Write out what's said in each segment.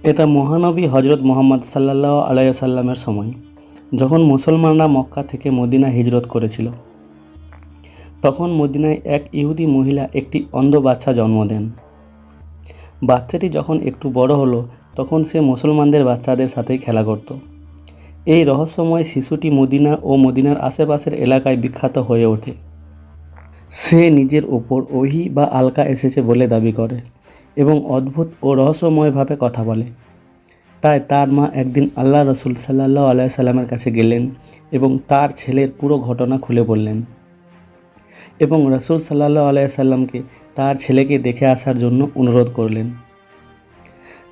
এটা মহানবী হজরত মুহাম্মদ সাল্লাল্লাহু আলাইহি সাল্লামের সময়, যখন মুসলমানরা মক্কা থেকে মদিনা হিজরত করেছিল। তখন মদিনায় এক ইহুদি মহিলা একটি অন্ধ বাচ্চা জন্ম দেন। বাচ্চাটি যখন একটু বড় হলো, তখন সে মুসলমানদের বাচ্চাদের সাথেই খেলা করত। এই রহস্যময় শিশুটি মদিনা ও মদিনার আশেপাশের এলাকায় বিখ্যাত হয়ে ওঠে। সে নিজের ওপর ওহী বা আলকা এসেছে বলে দাবি করে এবং অদ্ভুত ও রহস্যময়ভাবে কথা বলে। তাই তার মা একদিন আল্লাহ রসুল সাল্লাল্লাহু আলাইহি সাল্লামের কাছে গেলেন এবং তার ছেলের পুরো ঘটনা খুলে বললেন এবং রসুল সাল্লাল্লাহু আলাইহি সাল্লামকে তার ছেলেকে দেখে আসার জন্য অনুরোধ করলেন।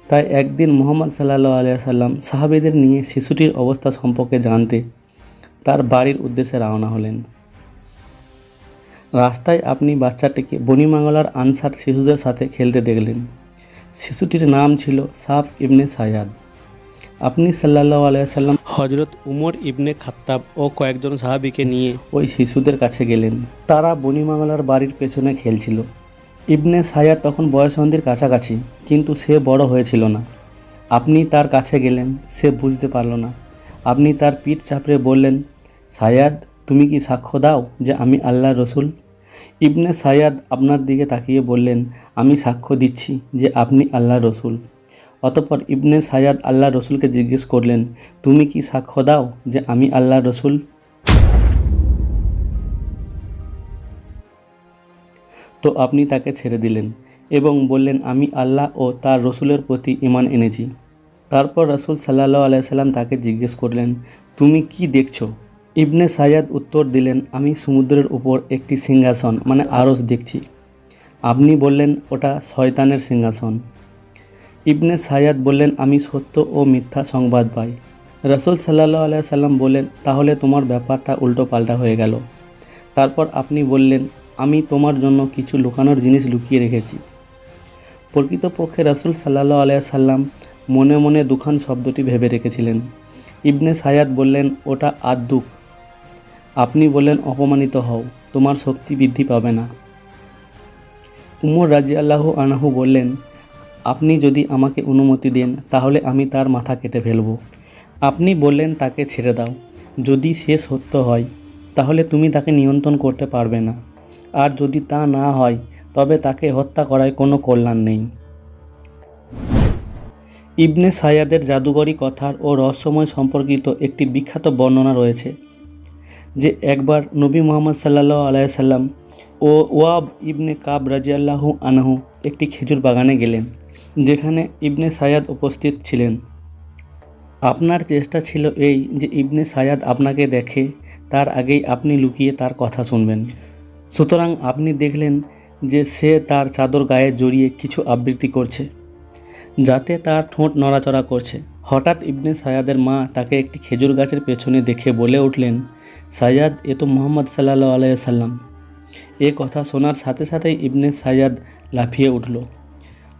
তাই একদিন মুহাম্মদ সাল্লাল্লাহু আলাইহি সাল্লাম সাহাবীদের নিয়ে শিশুটির অবস্থা সম্পর্কে জানতে তার বাড়ির উদ্দেশ্যে রওনা হলেন। রাস্তায় আপনি বাচ্চাটিকে বনি মাঙ্গলার আনসার শিশুদের সাথে খেলতে দেখলেন। শিশুটির নাম ছিল সাফ ইবনে সায়াদ। আপনি সাল্লাল্লাহু আলাইহি সাল্লাম হজরত উমর ইবনে খাত্তাব ও কয়েকজন সাহাবীকে নিয়ে ওই শিশুদের কাছে গেলেন। তারা বনি মাঙ্গলার বাড়ির পেছনে খেলছিল। ইবনে সায়াদ তখন বয়ঃসন্ধির কাছাকাছি, কিন্তু সে বড় হয়েছিল না। আপনি তার কাছে গেলেন, সে বুঝতে পারল না। আপনি তার পিঠ চাপড়ে বললেন, সায়াদ, তুমি কি সাক্ষ্য দাও যে আমি আল্লাহর রসুল? ইবনে সায়াদ আপনার দিকে তাকিয়ে বললেন, আমি সাক্ষ্য দিচ্ছি যে আপনি আল্লাহর রসুল। অতঃপর ইবনে সায়াদ আল্লাহর রসুলকে জিজ্ঞেস করলেন, তুমি কি সাক্ষ্য দাও যে আমি আল্লাহর রসুল? তো আপনি তাকে ছেড়ে দিলেন এবং বললেন, আমি আল্লাহ ও তার রসুলের প্রতি ঈমান এনেছি। তারপর রসুল সাল্লাল্লাহু আলাইহি সাল্লাম তাকে জিজ্ঞেস করলেন, তুমি কি দেখছো? ইবনে সায়াদ উত্তর দিলেন, আমি সমুদ্রের উপর একটি সিংহাসন মানে আরশ দেখছি। আপনি বললেন, ওটা শয়তানের সিংহাসন। ইবনে সায়াদ বললেন, আমি সত্য ও মিথ্যা সংবাদ পাই। রসুল সাল্লাল্লাহু আলাইহি সাল্লাম বললেন, তাহলে তোমার ব্যাপারটা উল্টো পাল্টা হয়ে গেল। তারপর আপনি বললেন, আমি তোমার জন্য কিছু লুকানোর জিনিস লুকিয়ে রেখেছি। প্রকৃতপক্ষে রসুল সাল্লাল্লাহু আলাইহি সাল্লাম মনে মনে দুখান শব্দটি ভেবে রেখেছিলেন। ইবনে সায়াদ বললেন, ওটা আদ-দুখ। আপনি বললেন, অপমানিত হও, তোমার শক্তি বৃদ্ধি পাবে না। উমর রাদিয়াল্লাহু আনহু বললেন, আপনি যদি আমাকে অনুমতি দেন তাহলে আমি তার মাথা কেটে ফেলব। আপনি বললেন, তাকে ছেড়ে দাও। যদি সে সত্য হয় তাহলে তুমি তাকে নিয়ন্ত্রণ করতে পারবে না, আর যদি তা না হয় তবে তাকে হত্যা করায় কোনো কল্যাণ নেই। ইবনে সায়াদের জাদুকরী কথার ও রহস্যময় সম্পর্কিত একটি বিখ্যাত বর্ণনা রয়েছে যে একবার নবী মুহাম্মদ সাল্লাল্লাহু আলাইহি সাল্লাম ও ওয়াব ইবনে কাব রাদিয়াল্লাহু আনহু একটি খেজুর বাগানে গেলেন, যেখানে ইবনে সায়াদ উপস্থিত ছিলেন। আপনার চেষ্টা ছিল এই যে ইবনে সায়াদ আপনাকে দেখে তার আগেই আপনি লুকিয়ে তার কথা শুনবেন। সুতরাং আপনি দেখলেন যে সে তার চাদর গায়ে জড়িয়ে কিছু আবৃত্তি করছে, যাতে তার ঠোঁট নড়াচড়া করছে। হঠাৎ ইবনে সায়াদের মা তাকে একটি খেজুর গাছের পেছনে দেখে বলে উঠলেন, সায়াদ, এ তো মুহাম্মদ সাল্লাল্লাহু আলাইহি সাল্লাম। এ কথা শোনার সাথে সাথেই ইবনে সায়াদ লাফিয়ে উঠল।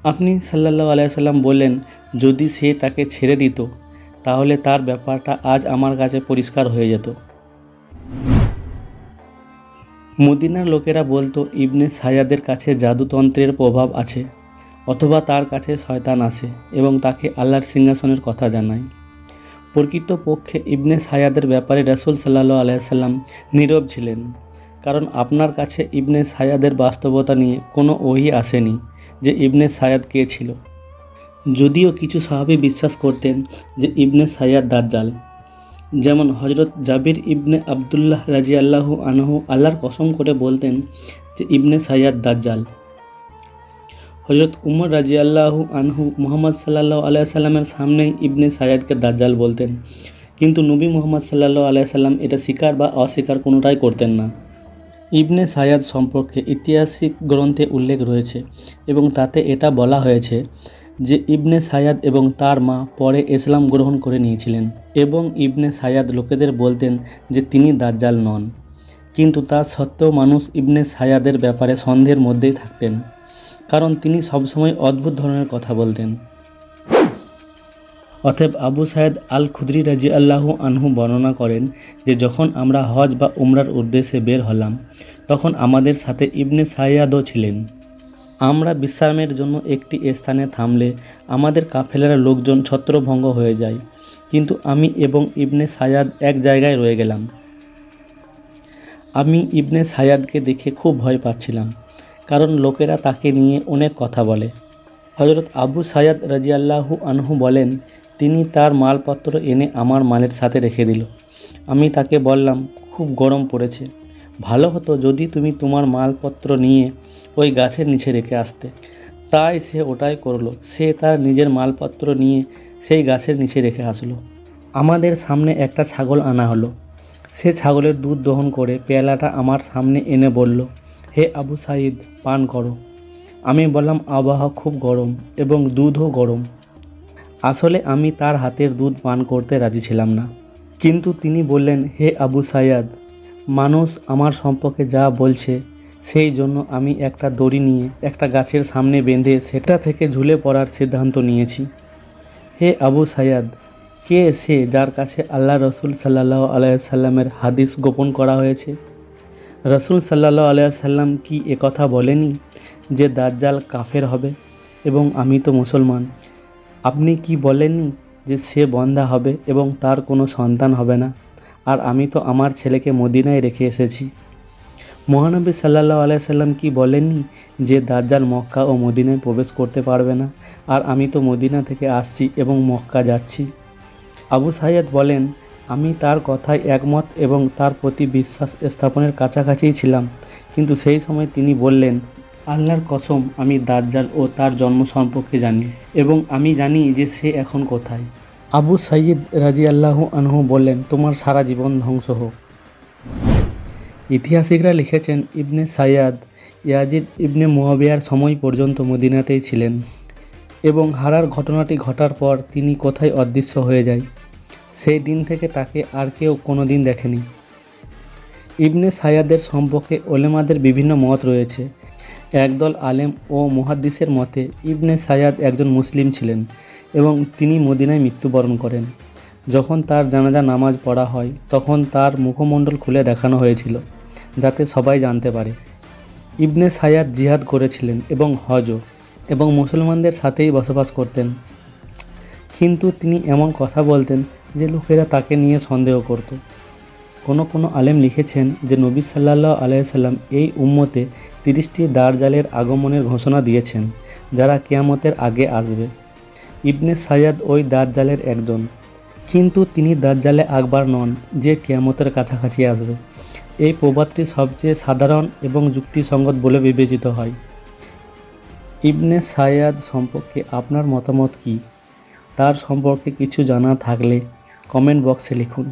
আপনি সাল্লাল্লাহু আলাইহি সাল্লাম বললেন, যদি সে তাকে ছেড়ে দিত তাহলে তার ব্যাপারটা আজ আমার কাছে পরিষ্কার হয়ে যেত। মদিনার লোকেরা বলতো ইবনে সায়াদের কাছে জাদুতন্ত্রের প্রভাব আছে, অথবা তার কাছে শয়তান আসে এবং তাকে আল্লাহর সিংহাসনের কথা জানায়। প্রকৃতপক্ষে ইবনে সায়াদের ব্যাপারে রাসূল সাল্লাল্লাহু আলাইহি সাল্লাম নীরব ছিলেন, কারণ আপনার কাছে ইবনে সায়াদের বাস্তবতা নিয়ে কোনো ওহী আসেনি যে ইবনে সায়াদ কে ছিল। যদিও কিছু সাহাবী বিশ্বাস করতেন যে ইবনে সায়াদ দাজ্জাল, যেমন হজরত জাবির ইবনে আবদুল্লাহ রাদিয়াল্লাহু আনহু আল্লাহর কসম করে বলতেন যে ইবনে সায়াদ দাজ্জাল। হজরত উমর রাদিয়াল্লাহু আনহু মুহাম্মদ সাল্লাল্লাহু আলাইহি সাল্লামের সামনেই ইবনে সায়াদকে দাজ্জাল বলতেন, কিন্তু নবী মুহাম্মদ সাল্লাল্লাহু আলাইহি সাল্লাম এটা স্বীকার বা অস্বীকার কোনোটাই করতেন না। ইবনে সায়াদ সম্পর্কে ঐতিহাসিক গ্রন্থে উল্লেখ রয়েছে এবং তাতে এটা বলা হয়েছে যে ইবনে সায়াদ এবং তার মা পরে ইসলাম গ্রহণ করে নিয়েছিলেন এবং ইবনে সায়াদ লোকেদের বলতেন যে তিনি দাজ্জাল নন, কিন্তু তা সত্ত্বেও মানুষ ইবনে সায়াদের ব্যাপারে সন্দেহের মধ্যেই থাকতেন, কারণ তিনি সবসময় অদ্ভুত ধরনের কথা বলতেন। অতএব আবু সাইদ আল খুদরি রাদিয়াল্লাহু আনহু বর্ণনা করেন যে যখন আমরা হজ বা উমরার উদ্দেশ্যে বের হলাম তখন আমাদের সাথে ইবনে সায়াদও ছিলেন। আমরা বিশ্রামের জন্য একটি স্থানে থামলে আমাদের কাফেলার লোকজন ছত্রভঙ্গ হয়ে যায়, কিন্তু আমি এবং ইবনে সায়াদ এক জায়গায় রয়ে গেলাম। আমি ইবনে সায়াদকে দেখে খুব ভয় পাচ্ছিলাম, কারণ লোকেরা তাকে নিয়ে অনেক কথা বলে। হযরত আবু সায়াদ রাদিয়াল্লাহু আনহু বলেন, তিনি তার মালপত্র এনে আমার মালের সাথে রেখে দিল। আমি তাকে বললাম, খুব গরম পড়েছে, ভালো হতো যদি তুমি তোমার মালপত্র নিয়ে ওই গাছের নিচে রেখে আসতে। তাই সে ওটাই করলো। সে তার নিজের মালপত্র নিয়ে সেই গাছের নিচে রেখে আসলো। আমাদের সামনে একটা ছাগল আনা হলো। সে ছাগলের দুধ দহন করে পেয়ালাটা আমার সামনে এনে বলল, হে আবু সাঈদ, পান করো। আমি বললাম, আবহাওয়া খুব গরম এবং দুধও গরম। আসলে আমি তার হাতের দুধ পান করতে রাজি ছিলাম না, কিন্তু তিনি বললেন, হে আবু সায়াদ, মানুষ আমার সম্পর্কে যা বলছে সেই জন্য আমি একটা দড়ি নিয়ে একটা গাছের সামনে বেঁধে সেটা থেকে ঝুলে পড়ার সিদ্ধান্ত নিয়েছি। হে আবু সায়াদ, কে সে যার কাছে আল্লাহ রসুল সাল্লাল্লাহু আলাইহি সাল্লামের হাদিস গোপন করা হয়েছে? রসুল সাল্লাল্লাহু আলাইহি সাল্লাম কি একথা বলেনি যে দাজ্জাল কাফের হবে এবং আমি তো মুসলমান? আপনি কি বলেননি যে সে বন্ধ্যা হবে এবং তার কোনো সন্তান হবে না? আর আমি তো আমার ছেলেকে মদিনায় রেখে এসেছি। মহানবী সাল্লাল্লাহু আলাইহি সাল্লাম কি বলেননি যে দাজ্জাল মক্কা ও মদিনায় প্রবেশ করতে পারবে না? আর আমি তো মদিনা থেকে আসছি এবং মক্কা যাচ্ছি। আবু সাইদ বলেন, আমি তার কথায় একমত এবং তার প্রতি বিশ্বাস স্থাপনের কাছাকাছিই ছিলাম, কিন্তু সেই সময় তিনি বললেন, আল্লাহর কসম, আমি দাজ্জাল ও তার জন্ম সম্পর্কে জানি এবং আমি জানি যে সে এখন কোথায়। আবু সাইদ রাদিয়াল্লাহু আনহু বললেন, তোমার সারা জীবন ধ্বংস হোক। ইতিহাসিকরা লিখেছেন, ইবনে সাইয়াদ ইয়াজিদ ইবনে মুয়াবিয়ার সময় পর্যন্ত মদিনাতেই ছিলেন এবং হারার ঘটনাটি ঘটার পর তিনি কোথায় অদৃশ্য হয়ে যায়। সেই দিন থেকে তাকে আর কেউ কোনো দিন দেখেনি। ইবনে সাইয়াদের সম্পর্কে ওলেমাদের বিভিন্ন মত রয়েছে। একদল আলেম ও মুহাদ্দিসের মতে ইবনে সাইয়াদ একজন মুসলিম ছিলেন এবং তিনি মদিনায় মৃত্যুবরণ করেন। যখন তার জানাজা নামাজ পড়া হয় তখন তার মুখমণ্ডল খুলে দেখানো হয়েছিল, যাতে সবাই জানতে পারে। ইবনে সাইয়াদ জিহাদ করেছিলেন এবং হজও এবং মুসলমানদের সাথেই বসবাস করতেন, কিন্তু তিনি এমন কথা বলতেন যে লোকেরা তাকে নিয়ে সন্দেহ করত। কোনো আলেম লিখেছেন যে নবী সাল্লাল্লাহু আলাইহি সাল্লাম এই উম্মতে 30টি দাজ্জালের আগমনের ঘোষণা দিয়েছেন, যারা কিয়ামতের আগে আসবে। ইবনে সাইয়াদ ওই দাজ্জালের একজন, কিন্তু তিনি দাজ্জালে আকবার নন যে কিয়ামতের কাছাকাছি আসবে। এই প্রবাদটি সবচেয়ে সাধারণ এবং যুক্তিসঙ্গত বলে বিবেচিত হয়। ইবনে সাইয়াদ সম্পর্কে আপনার মতামত কী? তার সম্পর্কে কিছু জানা থাকলে কমেন্ট বক্সে লিখুন।